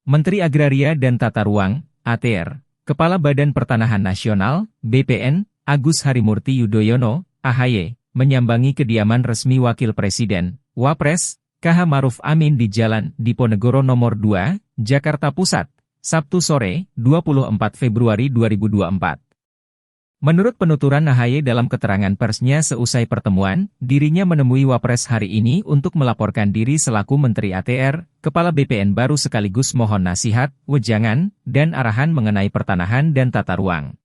Menteri Agraria dan Tata Ruang, ATR, Kepala Badan Pertanahan Nasional, BPN, Agus Harimurti Yudhoyono, AHY, menyambangi kediaman resmi Wakil Presiden, Wapres, KH Maruf Amin di Jalan Diponegoro Nomor 2, Jakarta Pusat, Sabtu sore, 24 Februari 2024. Menurut penuturan AHY dalam keterangan persnya seusai pertemuan, dirinya menemui Wapres hari ini untuk melaporkan diri selaku Menteri ATR, Kepala BPN baru sekaligus mohon nasihat, wejangan, dan arahan mengenai pertanahan dan tata ruang.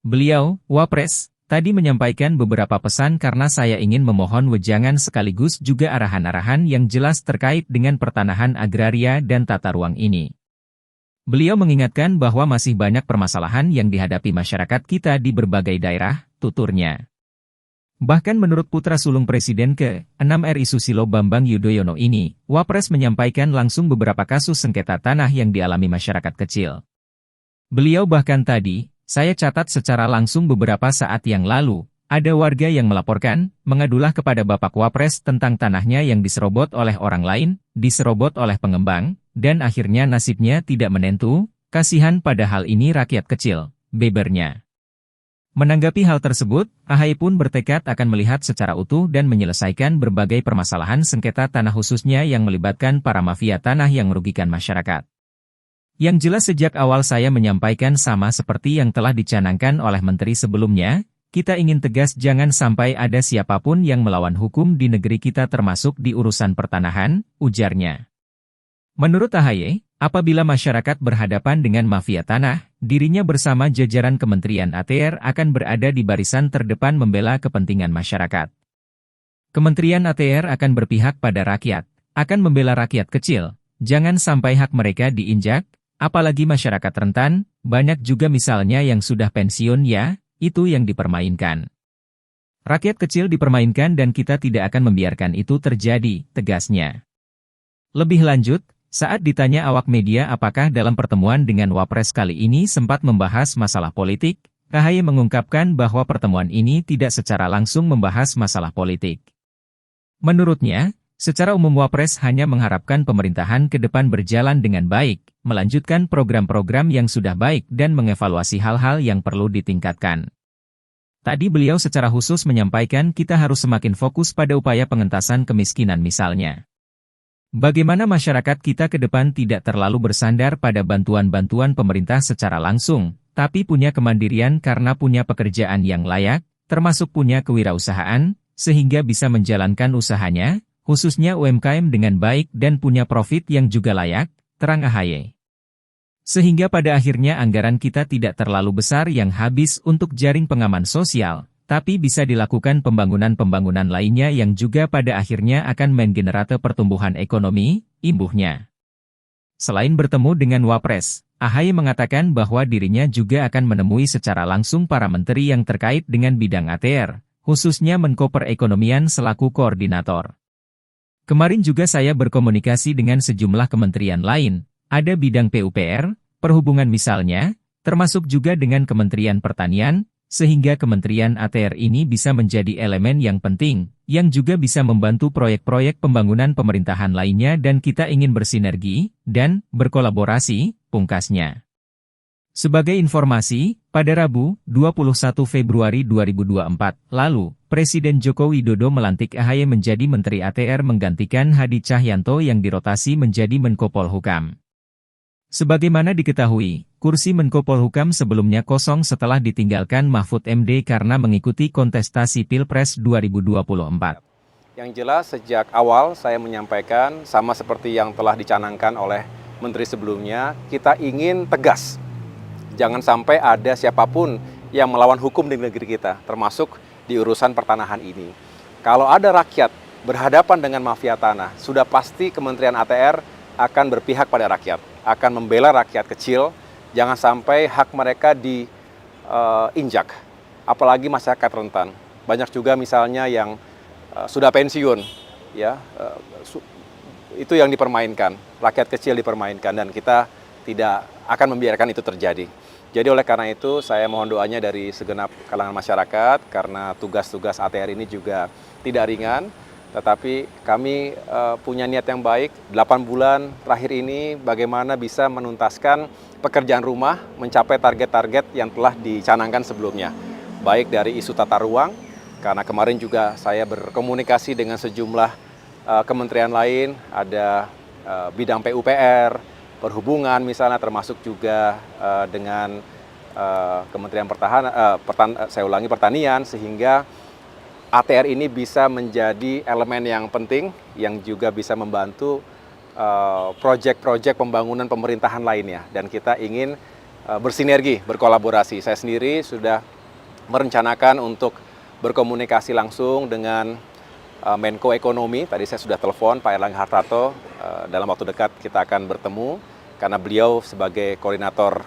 Beliau, Wapres, tadi menyampaikan beberapa pesan karena saya ingin memohon wejangan sekaligus juga arahan-arahan yang jelas terkait dengan pertanahan agraria dan tata ruang ini. Beliau mengingatkan bahwa masih banyak permasalahan yang dihadapi masyarakat kita di berbagai daerah, tuturnya. Bahkan menurut putra sulung Presiden ke-6 RI Susilo Bambang Yudhoyono ini, Wapres menyampaikan langsung beberapa kasus sengketa tanah yang dialami masyarakat kecil. Beliau bahkan tadi, saya catat secara langsung beberapa saat yang lalu, ada warga yang melaporkan, mengadulah kepada Bapak Wapres tentang tanahnya yang diserobot oleh orang lain, diserobot oleh pengembang, dan akhirnya nasibnya tidak menentu, kasihan padahal ini rakyat kecil, bebernya. Menanggapi hal tersebut, AHY pun bertekad akan melihat secara utuh dan menyelesaikan berbagai permasalahan sengketa tanah khususnya yang melibatkan para mafia tanah yang merugikan masyarakat. Yang jelas sejak awal saya menyampaikan sama seperti yang telah dicanangkan oleh menteri sebelumnya, kita ingin tegas jangan sampai ada siapapun yang melawan hukum di negeri kita termasuk di urusan pertanahan, ujarnya. Menurut AHY, apabila masyarakat berhadapan dengan mafia tanah, dirinya bersama jajaran Kementerian ATR akan berada di barisan terdepan membela kepentingan masyarakat. Kementerian ATR akan berpihak pada rakyat, akan membela rakyat kecil, jangan sampai hak mereka diinjak, apalagi masyarakat rentan, banyak juga misalnya yang sudah pensiun ya, itu yang dipermainkan. Rakyat kecil dipermainkan dan kita tidak akan membiarkan itu terjadi, tegasnya. Lebih lanjut, saat ditanya awak media apakah dalam pertemuan dengan Wapres kali ini sempat membahas masalah politik, AHY mengungkapkan bahwa pertemuan ini tidak secara langsung membahas masalah politik. Menurutnya, secara umum Wapres hanya mengharapkan pemerintahan ke depan berjalan dengan baik, melanjutkan program-program yang sudah baik dan mengevaluasi hal-hal yang perlu ditingkatkan. Tadi beliau secara khusus menyampaikan kita harus semakin fokus pada upaya pengentasan kemiskinan misalnya. Bagaimana masyarakat kita ke depan tidak terlalu bersandar pada bantuan-bantuan pemerintah secara langsung, tapi punya kemandirian karena punya pekerjaan yang layak, termasuk punya kewirausahaan, sehingga bisa menjalankan usahanya, khususnya UMKM dengan baik dan punya profit yang juga layak, terang AHY. Sehingga pada akhirnya anggaran kita tidak terlalu besar yang habis untuk jaring pengaman sosial, tapi bisa dilakukan pembangunan-pembangunan lainnya yang juga pada akhirnya akan menggenerate pertumbuhan ekonomi, imbuhnya. Selain bertemu dengan Wapres, AHY mengatakan bahwa dirinya juga akan menemui secara langsung para menteri yang terkait dengan bidang ATR, khususnya Menko Perekonomian selaku koordinator. Kemarin juga saya berkomunikasi dengan sejumlah kementerian lain, ada bidang PUPR, perhubungan misalnya, termasuk juga dengan Kementerian Pertanian, sehingga Kementerian ATR ini bisa menjadi elemen yang penting, yang juga bisa membantu proyek-proyek pembangunan pemerintahan lainnya dan kita ingin bersinergi, dan berkolaborasi, pungkasnya. Sebagai informasi, pada Rabu, 21 Februari 2024, lalu, Presiden Joko Widodo melantik AHY menjadi Menteri ATR menggantikan Hadi Cahyanto yang dirotasi menjadi Menko Polhukam. Sebagaimana diketahui, kursi Menko Polhukam sebelumnya kosong setelah ditinggalkan Mahfud MD karena mengikuti kontestasi Pilpres 2024. Yang jelas sejak awal saya menyampaikan sama seperti yang telah dicanangkan oleh menteri sebelumnya, kita ingin tegas. Jangan sampai ada siapapun yang melawan hukum di negeri kita, termasuk di urusan pertanahan ini. Kalau ada rakyat berhadapan dengan mafia tanah, sudah pasti Kementerian ATR akan berpihak pada rakyat, akan membela rakyat kecil, jangan sampai hak mereka diinjak, apalagi masyarakat rentan. Banyak juga misalnya yang sudah pensiun, ya, itu yang dipermainkan, rakyat kecil dipermainkan, dan kita tidak akan membiarkan itu terjadi. Jadi oleh karena itu saya mohon doanya dari segenap kalangan masyarakat, karena tugas-tugas ATR ini juga tidak ringan, tetapi kami punya niat yang baik. 8 bulan terakhir ini bagaimana bisa menuntaskan pekerjaan rumah mencapai target-target yang telah dicanangkan sebelumnya. Baik dari isu tata ruang, karena kemarin juga saya berkomunikasi dengan sejumlah kementerian lain, ada bidang PUPR, perhubungan misalnya, termasuk juga dengan Kementerian Pertanian, sehingga ATR ini bisa menjadi elemen yang penting yang juga bisa membantu proyek-proyek pembangunan pemerintahan lainnya. Dan kita ingin bersinergi, berkolaborasi. Saya sendiri sudah merencanakan untuk berkomunikasi langsung dengan Menko Ekonomi. Tadi saya sudah telepon Pak Erlangga Hartarto, dalam waktu dekat kita akan bertemu, karena beliau sebagai koordinator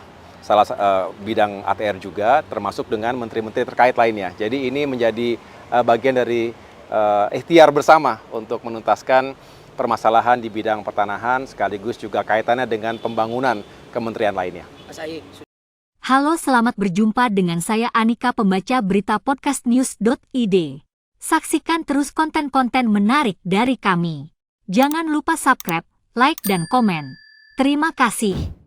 bidang ATR juga, termasuk dengan menteri-menteri terkait lainnya. Jadi ini menjadi bagian dari ikhtiar bersama untuk menuntaskan permasalahan di bidang pertanahan, sekaligus juga kaitannya dengan pembangunan kementerian lainnya. Halo, selamat berjumpa dengan saya Anika, pembaca berita podcastnews.id. Saksikan terus konten-konten menarik dari kami. Jangan lupa subscribe, like, dan komen. Terima kasih.